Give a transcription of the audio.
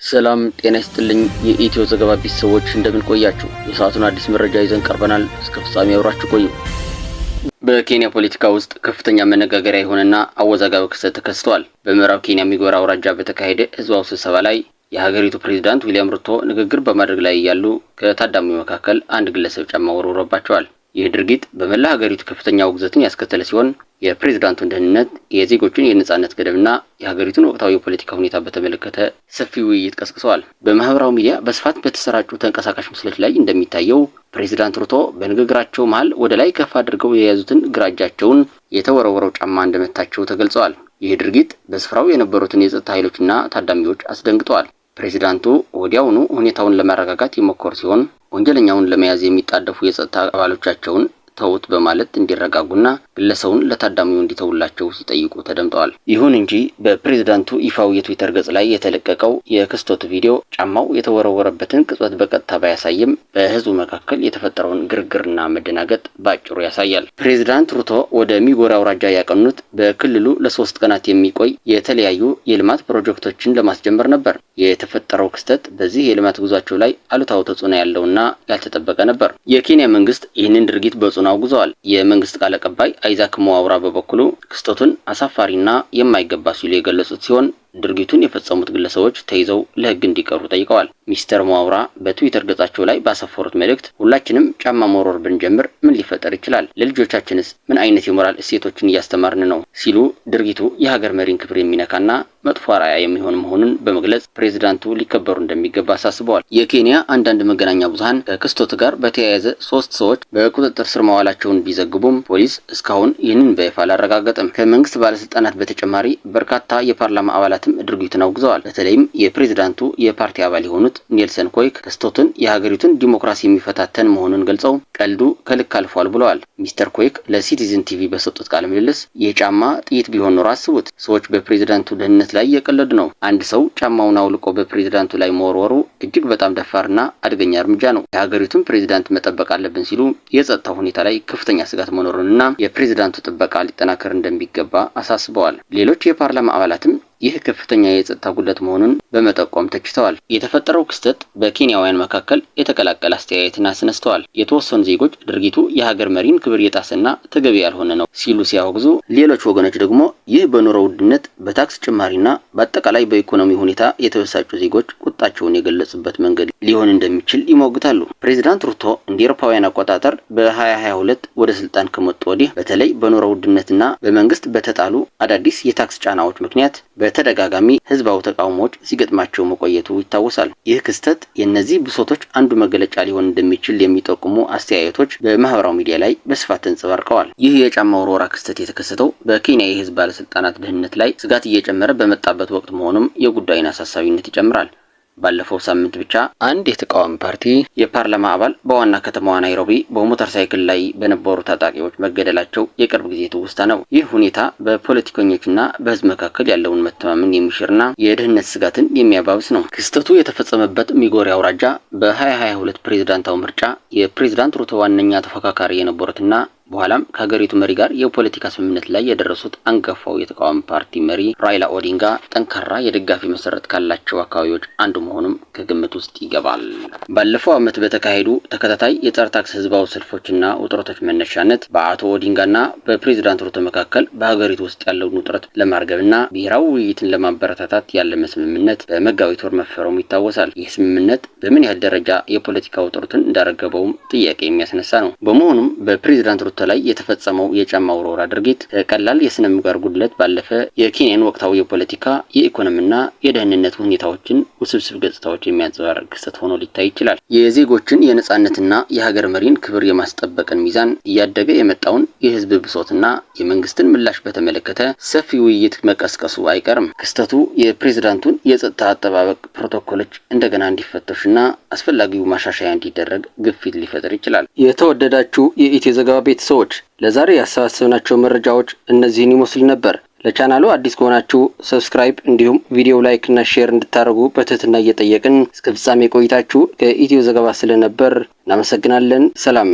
ሰላም ጤና ይስጥልኝ የኢትዮ ዘገባ ቤተሰቦች እንደምን ቆያችሁ? የሰዓቱን አዲስ መረጃ ይዘን ቀርበናል። እስከ ፍጻሜ አብራችሁ ቆዩ። በኬንያ ፖለቲካ ውስጥ ከፍተኛ መነጋገሪያ የሆነና አወዛጋቢ ክስተት ተከስቷል። በምዕራብ ኬንያ ሚጎራ አውራጃ በተካሄደ ህዝባዊ ስብሰባ ላይ የሀገሪቱ ፕሬዝዳንት ዊሊያም ሩቶ ንግግር በማድረግ ላይ ያሉ ከታዳሚው መካከል አንድ ግለሰብ ጫማ ወርውሮባቸዋል። ይህ ድርጊት በመላ ሀገሪቱ ከፍተኛ ውግዘትን ያስከተለ ሲሆን የፕሬዝዳንቱን ደህንነት፣ የዜጎችን የነጻነት ገደብና የሀገሪቱን ወቅታዊ የፖለቲካ ሁኔታ በተመለከተ ሰፊ ውይይት ቀስቅሰዋል። በማህበራዊ ሚዲያ በስፋት በተሰራጩ ተንቀሳቃሽ ምስሎች ላይ እንደሚታየው ፕሬዝዳንት ሩቶ በንግግራቸው መሃል ወደ ላይ ከፍ አድርገው የያዙትን ግራ እጃቸውን የተወረወረው ጫማ እንደመታቸው ተገልጸዋል። ይህ ድርጊት በስፍራው የነበሩትን የጸጥታ ኃይሎችና ታዳሚዎች አስደንግጠዋል። ፕሬዝዳንቱ ወዲያውኑ ሁኔታውን ለማረጋጋት የሞከሩ ሲሆን ወንጀለኛውን ለመያዝ የሚጣደፉ የጸጥታ አባሎቻቸውን ተውት በማለት እንዲረጋጉና ግለሰቡን ለታዳሚው እንዲተውላቸው ሲጠይቁ ተደምጠዋል። ይሁን እንጂ በፕሬዝዳንቱ ይፋው የትዊተር ገጽ ላይ የተለቀቀው የክስተቱ ቪዲዮ ጫማው የተወረወረበትን ቅጽበት በቀጥታ ባያሳይም በህዝቡ መካከል የተፈጠረውን ግርግርና መደናገጥ ባጭሩ ያሳያል። ፕሬዝዳንት ሩቶ ወደ ሚጎራ አውራጃ ያቀኑት በክልሉ ለ3 ቀናት የሚቆይ የተለያዩ የልማት ፕሮጀክቶችን ለማስጀመር ነበር። የተፈጠረው ክስተት በዚህ የልማት ጉዟቸው ላይ አሉታዊ ተጽዕኖ ያለውና ያልተጠበቀ ነበር። የኬንያ መንግስት ይህንን ድርጊት በጽኑ አውግዘዋል። የመንግስት ቃል አቀባይ አይዛክ ሙዋውራ በበኩሉ ክስተቱን አሳፋሪና የማይገባ ሲሉ የገለጹት ሲሆን ድርጊቱን የፈጸሙት ግለሰቦች ተይዘው ለህግ እንዲቀርቡ ጠይቀዋል። ሚስተር ሙዋውራ በትዊተር ገጻቸው ላይ ባሰፈሩት መልእክት ሁላችንም ጫማ መወርወር ብንጀምር ምን ሊፈጠር ይችላል? ለልጆቻችንስ ምን አይነት የሞራል እሴቶችን እያስተማርን ነው? ሲሉ ድርጊቱ የሀገር መሪን ክብር የሚነካና መጥፎ አርአያ የሚሆን መሆኑን በመግለጽ ፕሬዝዳንቱ ሊከበሩ እንደሚገባ አሳስበዋል። የኬንያ አንዳንድ መገናኛ ብዙሃን ከክስተቱ ጋር በተያያዘ 3 ሰዎች በቁጥጥር ስር መዋላቸውን ቢዘግቡም ፖሊስ እስካሁን ይህንን በይፋ አላረጋገጠም። ከመንግስት ባለስልጣናት በተጨማሪ በርካታ የፓርላማ አባላትም ድርጊቱን አውግዘዋል። በተለይም የፕሬዝዳንቱ የፓርቲ አባል የሆኑት ኔልሰን ኮይክ ክስተቱን የሀገሪቱን ዲሞክራሲ የሚፈታተን መሆኑን ገልጸው ቀልዱ ከልክ አልፏል ብለዋል። ሚስተር ኮይክ ለሲቲዝን ቲቪ በሰጡት ቃለ ምልልስ ይህ ጫማ ጥይት ቢሆን ኖሮ አስቡት፣ ሰዎች በፕሬዝዳንቱ ደህንነት ላይ የቀለዱ ነው። አንድ ሰው ጫማውን አውልቆ በፕሬዝዳንቱ ላይ መወርወሩ እጅግ በጣም ደፋርና አደገኛ እርምጃ ነው። የሀገሪቱን ፕሬዝዳንት መጠበቅ አለብን ሲሉ የጸጥታ ሁኔታ ላይ ከፍተኛ ስጋት መኖሩንና የፕሬዝዳንቱ ጥበቃ ሊጠናከር እንደሚገባ አሳስበዋል። ሌሎች የፓርላማ አባላትም ይህ ከፍተኛ የጸጥታ ጉድለት መሆኑን በመጠቆም ተችተዋል። የተፈጠረው ክስተት በኬንያውያን መካከል የተቀላቀለ አስተያየትን አስነስተዋል። የተወሰኑ ዜጎች ድርጊቱ የሀገር መሪን ክብር የጣሰና ተገቢ ያልሆነ ነው ሲሉ ሲያወግዙ፣ ሌሎች ወገኖች ደግሞ ይህ በኑሮ ውድነት፣ በታክስ ጭማሪና በአጠቃላይ በኢኮኖሚ ሁኔታ የተበሳጩ ዜጎች ቁጣቸውን የገለጹበት መንገድ ሊሆን እንደሚችል ይሞግታሉ። ፕሬዝዳንት ሩቶ እንደ አውሮፓውያን አቆጣጠር በ2022 ወደ ስልጣን ከመጡ ወዲህ በተለይ በኑሮ ውድነትና በመንግስት በተጣሉ አዳዲስ የታክስ ጫናዎች ምክንያት በተደጋጋሚ ህዝባዊ ተቃውሞዎች ሲገጥማቸው መቆየቱ ይታወሳል። ይህ ክስተት የእነዚህ ብሶቶች አንዱ መገለጫ ሊሆን እንደሚችል የሚጠቁሙ አስተያየቶች በማህበራዊ ሚዲያ ላይ በስፋት ተንጸባርቀዋል። ይህ የጫማ ውርወራ ክስተት የተከሰተው በኬንያ የህዝብ ባለስልጣናት ደህንነት ላይ ስጋት እየጨመረ በመጣበት ወቅት መሆኑም የጉዳዩን አሳሳቢነት ይጨምራል። ባለፈው ሳምንት ብቻ አንድ የተቃዋሚ ፓርቲ የፓርላማ አባል በዋና ከተማዋ ናይሮቢ በሞተር ሳይክል ላይ በነበሩ ታጣቂዎች መገደላቸው የቅርብ ጊዜ ትውስታ ነው። ይህ ሁኔታ በፖለቲከኞችና በህዝብ መካከል ያለውን መተማመን የሚሽርና የደህንነት ስጋትን የሚያባብስ ነው። ክስተቱ የተፈጸመበት ሚጎራ አውራጃ በ2022 ፕሬዝዳንታዊ ምርጫ የፕሬዝዳንት ሩቶ ዋነኛ ተፎካካሪ የነበሩትና በኋላም ከሀገሪቱ መሪ ጋር የፖለቲካ ስምምነት ላይ የደረሱት አንጋፋው የተቃዋሚ ፓርቲ መሪ ራይላ ኦዲንጋ ጠንካራ የደጋፊ መሰረት ካላቸው አካባቢዎች አንዱ መሆኑም ከግምት ውስጥ ይገባል። ባለፈው ዓመት በተካሄዱ ተከታታይ የጸረ ታክስ ህዝባዊ ሰልፎችና ውጥረቶች መነሻነት በአቶ ኦዲንጋና በፕሬዝዳንት ሩቶ መካከል በሀገሪቱ ውስጥ ያለውን ውጥረት ለማርገብና ብሔራዊ ውይይትን ለማበረታታት ያለመ ስምምነት በመጋቢት ወር መፈረሙ ይታወሳል። ይህ ስምምነት በምን ያህል ደረጃ የፖለቲካ ውጥረቱን እንዳረገበውም ጥያቄ የሚያስነሳ ነው። በመሆኑም በፕሬዝዳንት ሩቶ ላይ የተፈጸመው የጫማ ውርወራ ድርጊት ከቀላል የስነ ምግባር ጉድለት ባለፈ የኬንያን ወቅታዊ የፖለቲካ የኢኮኖሚና የደህንነት ሁኔታዎችን ውስብስብ ገጽታዎች የሚያንጸባርቅ ክስተት ሆኖ ሊታይ ይችላል። የዜጎችን የነጻነትና የሀገር መሪን ክብር የማስጠበቅን ሚዛን እያደገ የመጣውን የህዝብ ብሶትና የመንግስትን ምላሽ በተመለከተ ሰፊ ውይይት መቀስቀሱ አይቀርም። ክስተቱ የፕሬዝዳንቱን የጸጥታ አጠባበቅ ፕሮቶኮሎች እንደገና እንዲፈተሹና አስፈላጊው ማሻሻያ እንዲደረግ ግፊት ሊፈጥር ይችላል። የተወደዳችሁ የኢትዮ ዘገባ ቤተሰቦች ለዛሬ ያሰባሰብናቸው መረጃዎች እነዚህን ይመስሉ ነበር። ለቻናሉ አዲስ ከሆናችሁ ሰብስክራይብ እንዲሁም ቪዲዮ ላይክ እና ሼር እንድታደርጉ በትህትና እየጠየቅን እስከ ፍጻሜ ቆይታችሁ ከኢትዮ ዘገባ ስለነበር እናመሰግናለን። ሰላም።